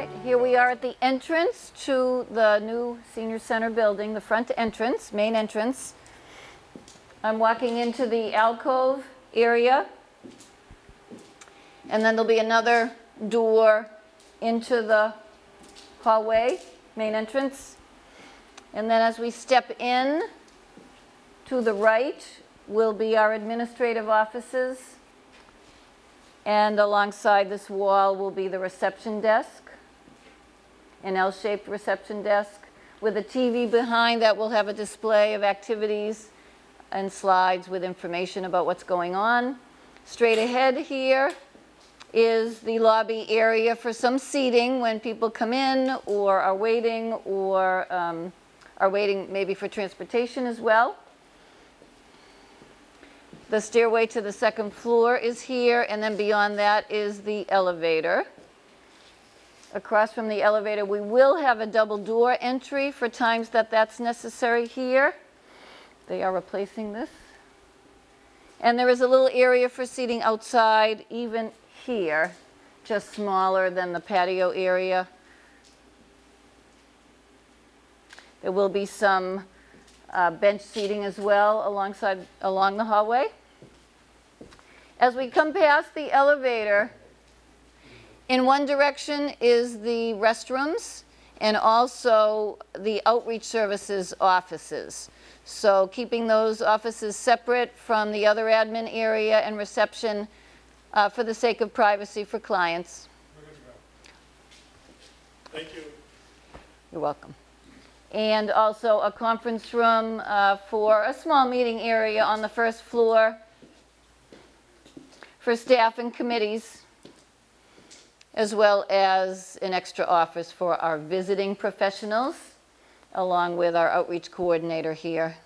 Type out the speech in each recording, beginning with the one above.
right, here we are at the entrance to the new senior center building, the front entrance, main entrance. I'm walking into the alcove area, and then there'll be another door into the hallway, main entrance. And then as we step in, to the right will be our administrative offices, and alongside this wall will be the reception desk, an L-shaped reception desk with a TV behind that will have a display of activities and slides with information about what's going on. Straight ahead here is the lobby area for some seating when people come in or are waiting maybe for transportation as well. The stairway to the second floor is here, and then beyond that is the elevator. Across from the elevator, we will have a double door entry for times that that's necessary here. They are replacing this. And there is a little area for seating outside, even here, just smaller than the patio area. There will be some bench seating as well along the hallway. As we come past the elevator, in one direction is the restrooms and also the outreach services offices. So keeping those offices separate from the other admin area and reception for the sake of privacy for clients. We're good to go. Thank you. You're welcome. And also a conference room for a small meeting area on the first floor for staff and committees, as well as an extra office for our visiting professionals, along with our outreach coordinator here.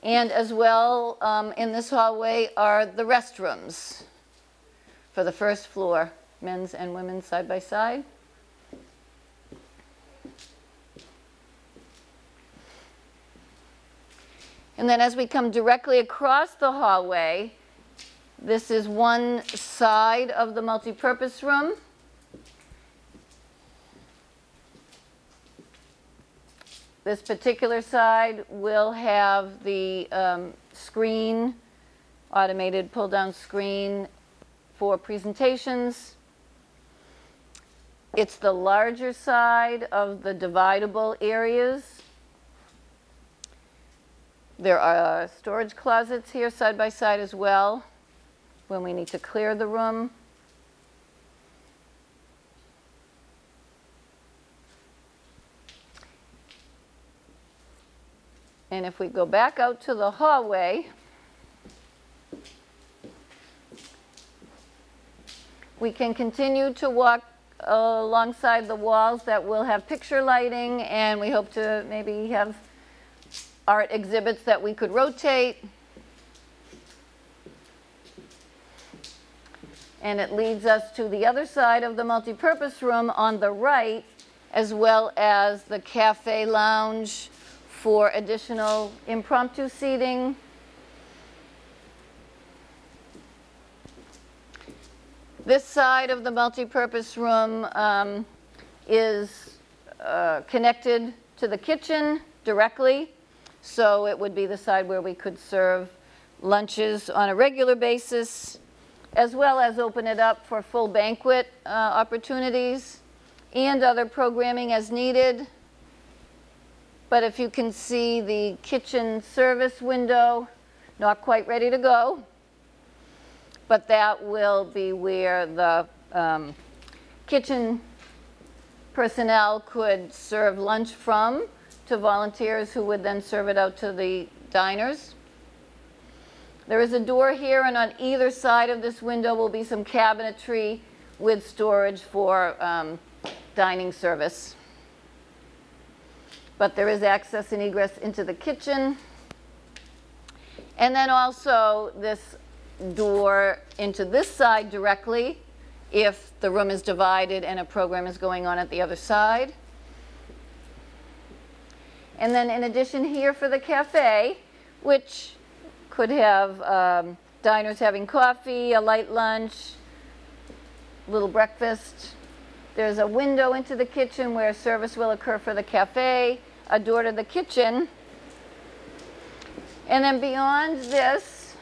And as well, in this hallway are the restrooms for the first floor. Men's and women's side by side. And then as we come directly across the hallway, this is one side of the multipurpose room. This particular side will have the screen, automated pull-down screen for presentations. It's the larger side of the dividable areas. There are storage closets here side by side as well when we need to clear the room. And if we go back out to the hallway, we can continue to walk alongside the walls that will have picture lighting, and we hope to maybe have art exhibits that we could rotate. And it leads us to the other side of the multipurpose room on the right, as well as the cafe lounge for additional impromptu seating. This side of the multipurpose room is connected to the kitchen directly, so it would be the side where we could serve lunches on a regular basis, as well as open it up for full banquet opportunities and other programming as needed. But if you can see the kitchen service window, not quite ready to go. But that will be where the kitchen personnel could serve lunch from to volunteers who would then serve it out to the diners. There is a door here, and on either side of this window will be some cabinetry with storage for dining service. But there is access and egress into the kitchen. And then also this door into this side directly if the room is divided and a program is going on at the other side. And then in addition here for the cafe, which could have diners having coffee, a light lunch, little breakfast. There's a window into the kitchen where service will occur for the cafe, a door to the kitchen. And then beyond this,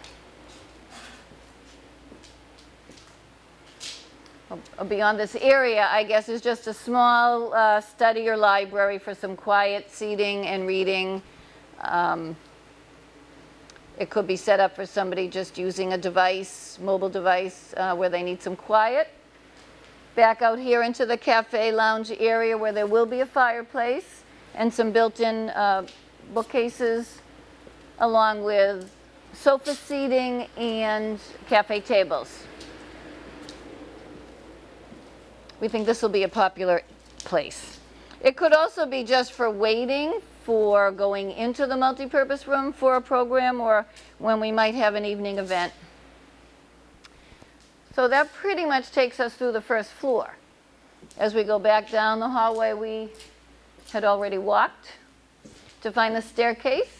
beyond this area, I guess, is just a small study or library for some quiet seating and reading. It could be set up for somebody just using a device, mobile device, where they need some quiet. Back out here into the cafe lounge area where there will be a fireplace and some built-in bookcases, along with sofa seating and cafe tables. We think this will be a popular place. It could also be just for waiting for going into the multipurpose room for a program, or when we might have an evening event. So that pretty much takes us through the first floor. As we go back down the hallway we had already walked to find the staircase.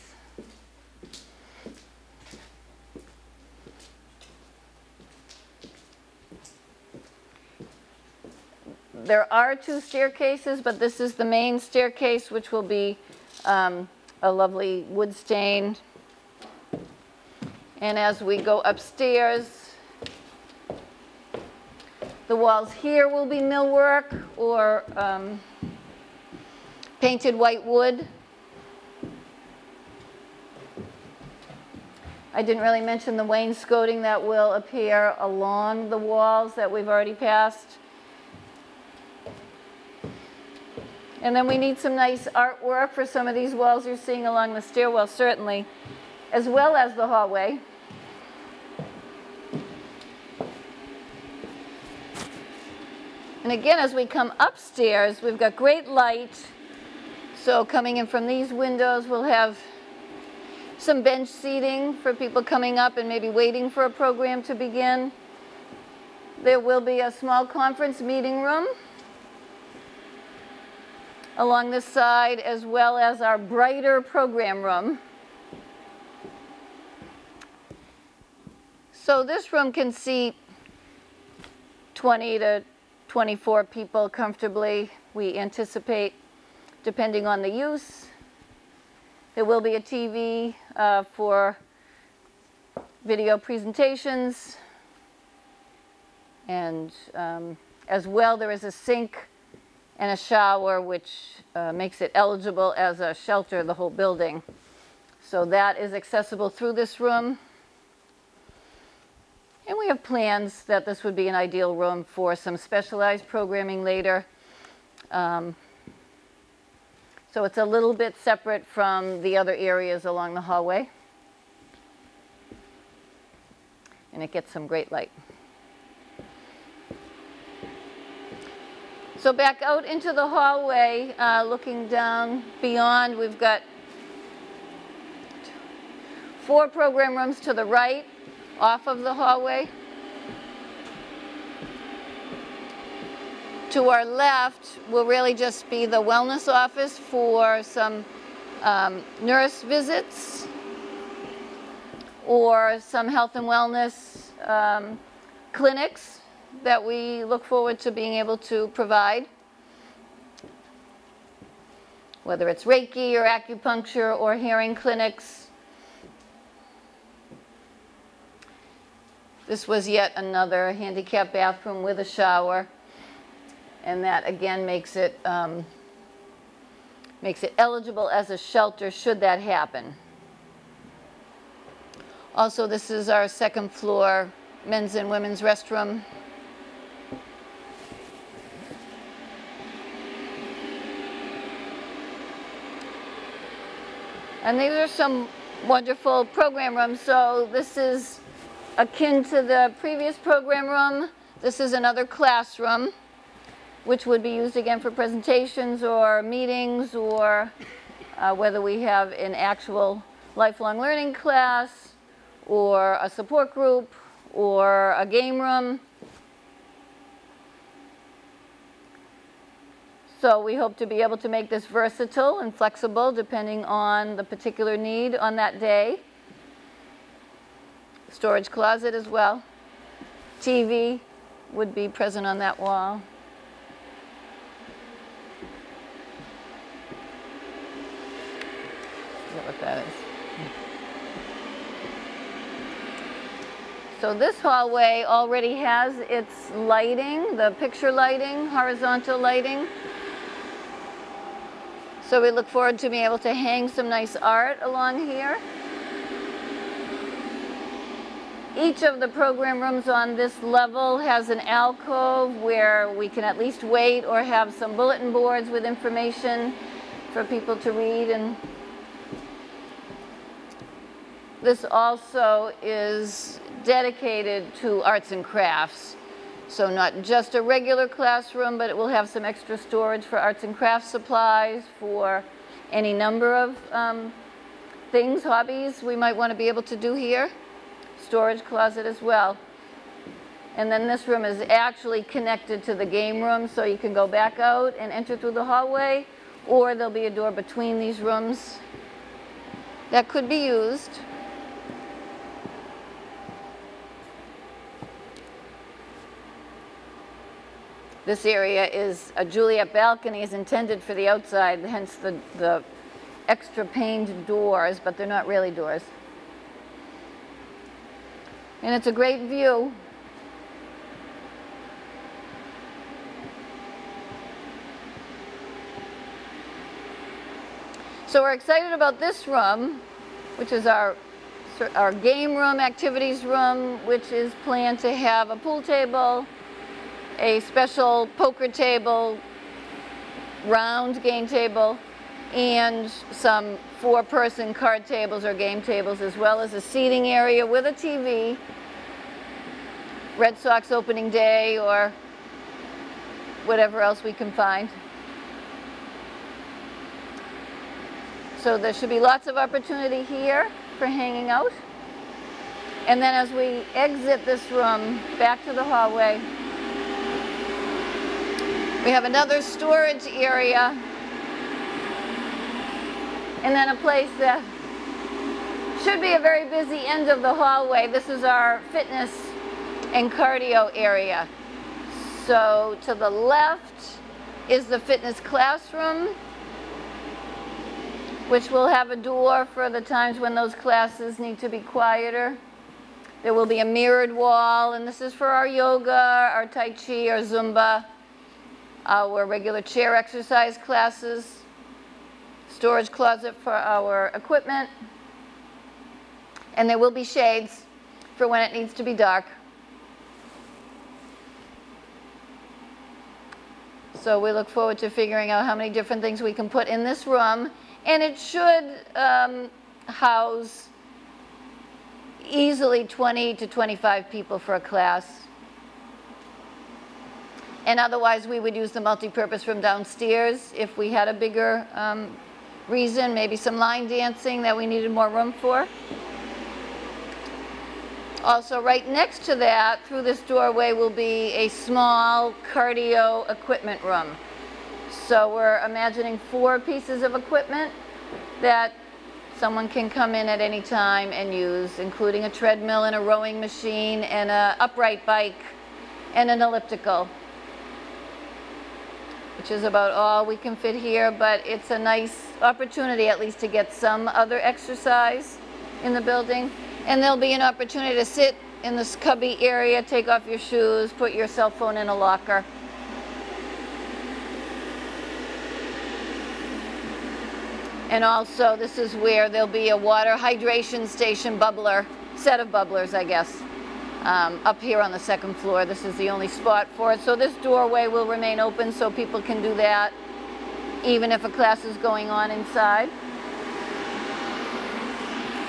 There are two staircases, but this is the main staircase, which will be a lovely wood stain. And as we go upstairs, the walls here will be millwork or painted white wood. I didn't really mention the wainscoting that will appear along the walls that we've already passed. And then we need some nice artwork for some of these walls you're seeing along the stairwell, certainly, as well as the hallway. And again, as we come upstairs, we've got great light. So coming in from these windows, we'll have some bench seating for people coming up and maybe waiting for a program to begin. There will be a small conference meeting room along this side, as well as our brighter program room. So this room can seat 20 to 24 people comfortably, we anticipate, depending on the use. There will be a TV for video presentations, and as well there is a sink and a shower, which makes it eligible as a shelter, the whole building. So that is accessible through this room. And we have plans that this would be an ideal room for some specialized programming later. So it's a little bit separate from the other areas along the hallway. And it gets some great light. So back out into the hallway, looking down beyond, we've got 4 program rooms to the right, off of the hallway. To our left will really just be the wellness office for some nurse visits or some health and wellness clinics that we look forward to being able to provide, whether it's Reiki or acupuncture or hearing clinics. This was yet another handicap bathroom with a shower, and that again makes it eligible as a shelter should that happen. Also, this is our second floor men's and women's restroom. And these are some wonderful program rooms. So this is akin to the previous program room. This is another classroom, which would be used again for presentations or meetings, or whether we have an actual lifelong learning class or a support group or a game room. So we hope to be able to make this versatile and flexible depending on the particular need on that day. Storage closet as well. TV would be present on that wall. Is that what that is? So this hallway already has its lighting, the picture lighting, horizontal lighting. So we look forward to being able to hang some nice art along here. Each of the program rooms on this level has an alcove where we can at least wait or have some bulletin boards with information for people to read. And this also is dedicated to arts and crafts. So not just a regular classroom, but it will have some extra storage for arts and crafts supplies, for any number of things, hobbies we might want to be able to do here. Storage closet as well. And then this room is actually connected to the game room, so you can go back out and enter through the hallway, or there'll be a door between these rooms that could be used. This area is a Juliet balcony, is intended for the outside, hence the extra paned doors, but they're not really doors. And it's a great view. So we're excited about this room, which is our game room, activities room, which is planned to have a pool table, a special poker table, round game table, and some 4-person card tables or game tables, as well as a seating area with a TV, Red Sox opening day, or whatever else we can find. So there should be lots of opportunity here for hanging out. And then as we exit this room back to the hallway, we have another storage area, and then a place that should be a very busy end of the hallway. This is our fitness and cardio area. So to the left is the fitness classroom, which will have a door for the times when those classes need to be quieter. There will be a mirrored wall, and this is for our yoga, our tai chi, our Zumba, our regular chair exercise classes, storage closet for our equipment, and there will be shades for when it needs to be dark. So we look forward to figuring out how many different things we can put in this room, and it should house easily 20 to 25 people for a class. And otherwise, we would use the multi-purpose room downstairs if we had a bigger reason, maybe some line dancing that we needed more room for. Also, right next to that, through this doorway, will be a small cardio equipment room. So we're imagining 4 pieces of equipment that someone can come in at any time and use, including a treadmill and a rowing machine and an upright bike and an elliptical, which is about all we can fit here, but it's a nice opportunity at least to get some other exercise in the building. And there'll be an opportunity to sit in this cubby area, take off your shoes, put your cell phone in a locker. And also, this is where there'll be a water hydration station bubbler, set of bubblers, I guess, up here on the 2nd floor. This is the only spot for it. So this doorway will remain open so people can do that, even if a class is going on inside.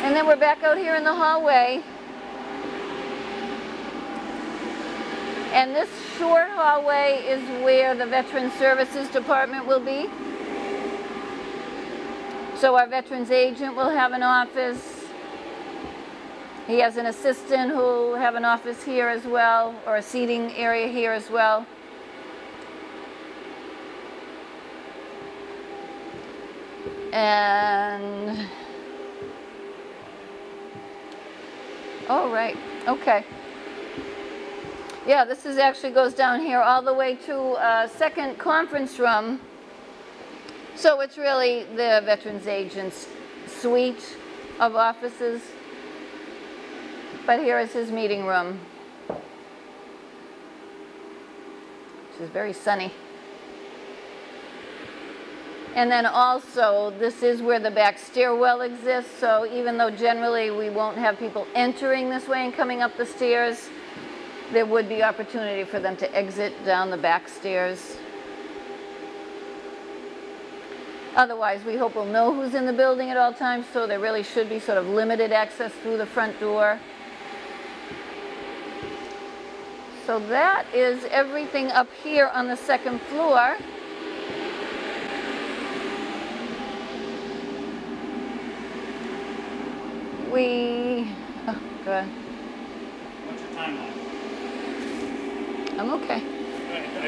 And then we're back out here in the hallway. And this short hallway is where the Veteran Services Department will be. So our veterans agent will have an office. He has an assistant who will have an office here as well, or a seating area here as well. And Oh, right, okay. Yeah, this is actually goes down here all the way to a second conference room. So it's really the Veterans Agent's suite of offices. But here is his meeting room, which is very sunny. And then also, this is where the back stairwell exists, so even though generally we won't have people entering this way and coming up the stairs, there would be opportunity for them to exit down the back stairs. Otherwise, we hope we'll know who's in the building at all times, so there really should be sort of limited access through the front door. So that is everything up here on the second floor. Oh, go ahead. What's your timeline? I'm okay.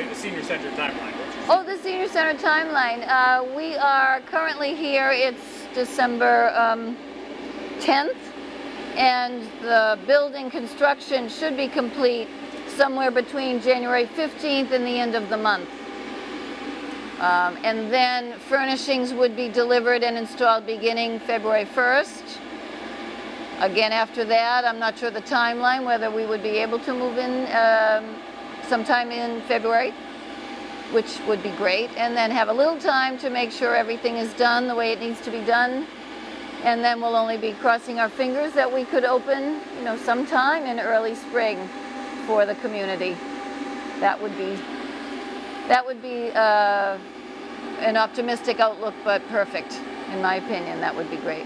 The senior center timeline. Oh, the senior center timeline. We are currently here, it's December 10th, and the building construction should be complete somewhere between January 15th and the end of the month. And then furnishings would be delivered and installed beginning February 1st. Again, after that, I'm not sure the timeline, whether we would be able to move in sometime in February, which would be great, and then have a little time to make sure everything is done the way it needs to be done. And then we'll only be crossing our fingers that we could open, you know, sometime in early spring for the community. That would be an optimistic outlook, but perfect, in my opinion. That would be great.